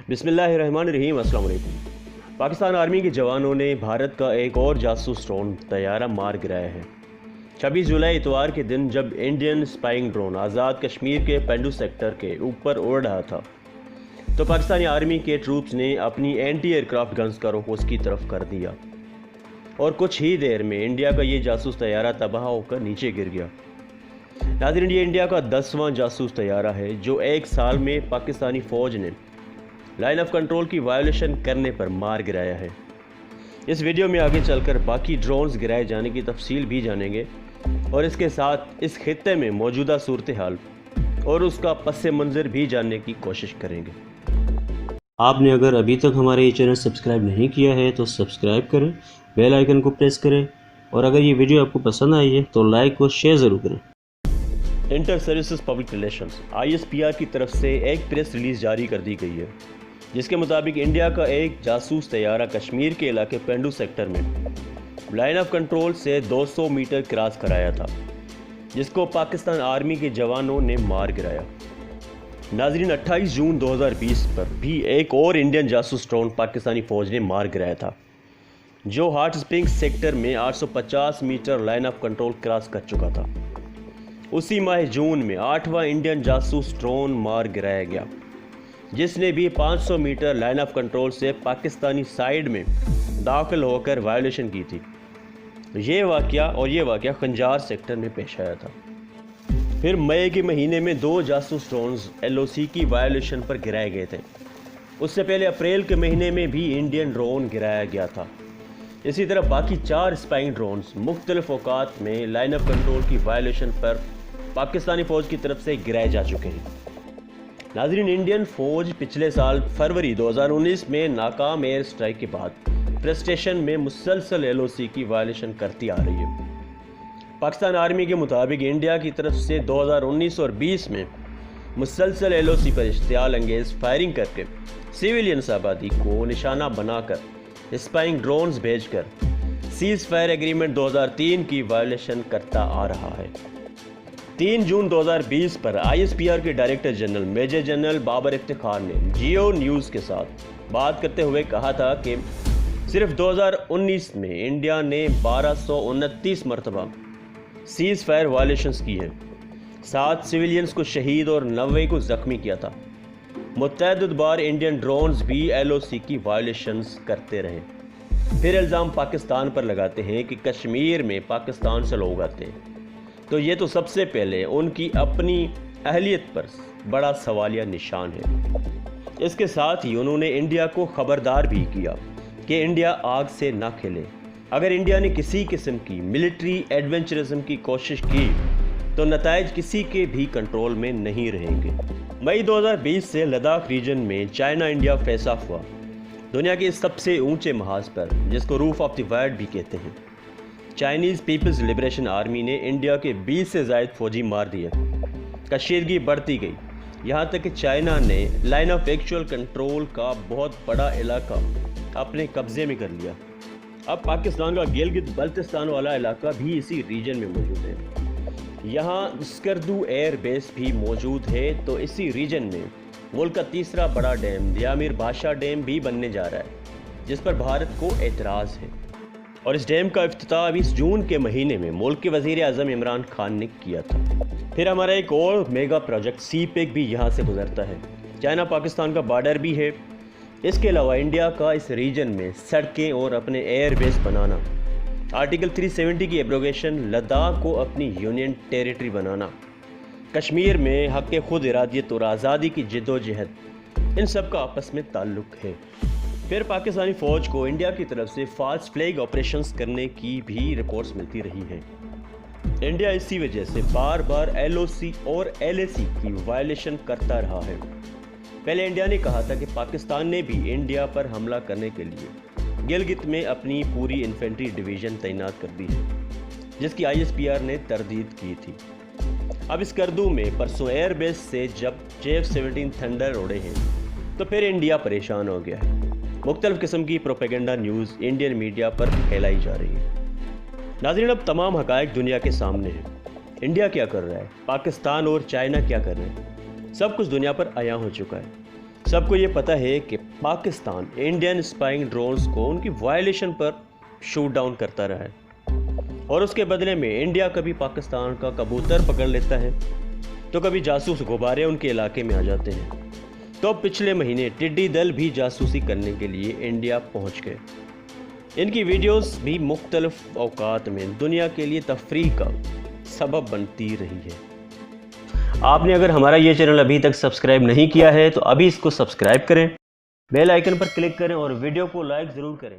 बिस्मिल्लाहिर्रहमानिर्रहीम। अस्सलाम वालेकुम। पाकिस्तान आर्मी के जवानों ने भारत का एक और जासूस ड्रोन तैयारा मार गिराया है। 26 जुलाई इतवार के दिन जब Indian spying drone Azad Kashmir के पेंडू सेक्टर के ऊपर उड़ रहा था तो पाकिस्तानी आर्मी के ट्रूप्स ने अपनी एंटी एयरक्राफ्ट गन्स का रुख उसकी तरफ कर दिया और कुछ ही देर में इंडिया का ये जासूस तैयारा तबाह होकर नीचे गिर गया। नाज़रीन, ये इंडिया का 10वां जासूस तैयारा है जो एक साल में पाकिस्तानी फ़ौज ने लाइन ऑफ कंट्रोल की वायोलेशन करने पर मार गिराया है। इस वीडियो में आगे चलकर बाकी ड्रोन्स गिराए जाने की तफसील भी जानेंगे और इसके साथ इस खित्ते में मौजूदा सूरत हाल और उसका पस मंज़र भी जानने की कोशिश करेंगे। आपने अगर अभी तक हमारा ये चैनल सब्सक्राइब नहीं किया है तो सब्सक्राइब करें, बेल आइकन को प्रेस करें और अगर ये वीडियो आपको पसंद आई है तो लाइक और शेयर ज़रूर करें। Inter services public relations ISPR की तरफ से एक प्रेस रिलीज़ जारी कर दी गई है जिसके मुताबिक इंडिया का एक जासूस तैयारा कश्मीर के इलाके पेंडू सेक्टर में लाइन ऑफ कंट्रोल से 200 मीटर क्रॉस कराया था जिसको पाकिस्तान आर्मी के जवानों ने मार गिराया। नाज़रीन, 28 जून 2020 पर भी एक और इंडियन जासूस ड्रोन पाकिस्तानी फ़ौज ने मार गिराया था जो हॉट स्प्रिंग सेक्टर में 850 metre line of control cross कर चुका था। उसी माह जून में 8वां इंडियन जासूस ड्रोन मार गिराया गया जिसने भी 500 मीटर लाइन ऑफ कंट्रोल से पाकिस्तानी साइड में दाखिल होकर वायोलेशन की थी। ये वाक़या खंजार सेक्टर में पेश आया था। फिर मई के महीने में 2 जासूस ड्रोन्स LOC की वायोलेशन पर गिराए गए थे। उससे पहले अप्रैल के महीने में भी इंडियन ड्रोन गिराया गया था। इसी तरह बाकी 4 स्पाइंग ड्रोन्स मुख्तलिफ औकात में लाइन ऑफ कंट्रोल की वायोलेशन पर पाकिस्तानी फ़ौज की तरफ से गिराए जा चुके हैं। नाज़रीन, इंडियन फ़ौज पिछले साल फरवरी 2019 में नाकाम एयर स्ट्राइक के बाद प्रेस्टेशन में मुसलसल LOC की वायोलेशन करती आ रही है। पाकिस्तान आर्मी के मुताबिक इंडिया की तरफ से 2019 और 20 में मुसलसल LOC पर इश्तियाल अंगेज़ फायरिंग करके सिविलियंस आबादी को निशाना बनाकर स्पाइंग ड्रोन्स भेजकर सीज़ फायर एग्रीमेंट 2003 की वायोलेशन करता आ रहा है। 3 जून 2020 पर ISPR के director general major general Babar Iftikhar ने जियो न्यूज़ के साथ बात करते हुए कहा था कि सिर्फ 2019 में इंडिया ने 1229 मरतबा सीज़ फायर वायलेशंस की हैं। 7 सिविलियंस को शहीद और 90 को ज़ख्मी किया था। मुतअद्दिद बार इंडियन ड्रोन्स भी LOC की वायलेशंस करते रहे। फिर इल्ज़ाम पाकिस्तान पर लगाते हैं कि कश्मीर में पाकिस्तान से लोग आते हैं, तो ये तो सबसे पहले उनकी अपनी अहलियत पर बड़ा सवालिया निशान है। इसके साथ ही उन्होंने इंडिया को खबरदार भी किया कि इंडिया आग से ना खेले। अगर इंडिया ने किसी किस्म की मिलिट्री एडवेंचरिज्म की कोशिश की तो नताइज किसी के भी कंट्रोल में नहीं रहेंगे। मई 2020 से लद्दाख रीजन में चाइना इंडिया फेस ऑफ हुआ। दुनिया के सबसे ऊंचे महाज पर, जिसको रूफ ऑफ द वर्ल्ड भी कहते हैं, चाइनीज़ पीपल्स लिबरेशन आर्मी ने इंडिया के 20 से ज़ायद फौजी मार दिए। कशीदगी बढ़ती गई, यहाँ तक कि चाइना ने लाइन ऑफ एक्चुअल कंट्रोल का बहुत बड़ा इलाका अपने कब्ज़े में कर लिया। अब पाकिस्तान का गिलगित बल्तिस्तान वाला इलाका भी इसी रीजन में मौजूद है। यहाँ स्कर्दू एयर बेस भी मौजूद है। तो इसी रीजन में मुल्क का तीसरा बड़ा डैम दियामिर बादशाह डैम भी बनने जा रहा है जिस पर भारत को एतराज़ है और इस डैम का इफ्तिताह 20 जून के महीने में मुल्क के वज़ीर आज़म इमरान खान ने किया था। फिर हमारा एक और मेगा प्रोजेक्ट CPEC भी यहाँ से गुजरता है। चाइना पाकिस्तान का बॉर्डर भी है। इसके अलावा इंडिया का इस रीजन में सड़कें और अपने एयर बेस बनाना, आर्टिकल 370 की एब्रोगेशन, लद्दाख को अपनी यूनियन टेरिटरी बनाना, कश्मीर में हक़ खुद इरादियत और आज़ादी की जिद्दोजहद, इन सब का आपस में ताल्लुक़ है। फिर पाकिस्तानी फ़ौज को इंडिया की तरफ से फास्ट फ्लैग ऑपरेशंस करने की भी रिपोर्ट्स मिलती रही हैं। इंडिया इसी वजह से बार बार LOC और LAC की वायलेशन करता रहा है। पहले इंडिया ने कहा था कि पाकिस्तान ने भी इंडिया पर हमला करने के लिए गिलगित में अपनी पूरी इन्फेंट्री डिवीज़न तैनात कर दी है जिसकी ISPR ने तरदीद की थी। अब इस स्कर्दू में परसों एयरबेस से जब JF-17 थंडर उड़े हैं तो फिर इंडिया परेशान हो गया है। मुख्तलिफ किस्म की प्रोपेगेंडा न्यूज़ इंडियन मीडिया पर फैलाई जा रही है। नाज़रीन, अब तमाम हक़ाइक़ दुनिया के सामने हैं। इंडिया क्या कर रहा है, पाकिस्तान और चाइना क्या कर रहे हैं, सब कुछ दुनिया पर आया हो चुका है। سب کو یہ پتہ ہے کہ پاکستان انڈین اسپائنگ ڈرونز کو ان کی وائلیشن پر شوٹ ڈاؤن کرتا رہا ہے، اور اس کے بدلے میں انڈیا کبھی پاکستان کا کبوتر پکڑ لیتا ہے تو کبھی جاسوس غبارے ان کے علاقے میں آ جاتے ہیں۔ تو اب پچھلے مہینے ٹڈی دل بھی جاسوسی کرنے کے لیے انڈیا پہنچ گئے۔ ان کی ویڈیوز بھی مختلف اوقات میں دنیا کے لیے تفریح کا سبب بنتی رہی ہے۔ آپ نے اگر ہمارا یہ چینل ابھی تک سبسکرائب نہیں کیا ہے تو ابھی اس کو سبسکرائب کریں، بیل آئیکن پر کلک کریں اور ویڈیو کو لائک ضرور کریں۔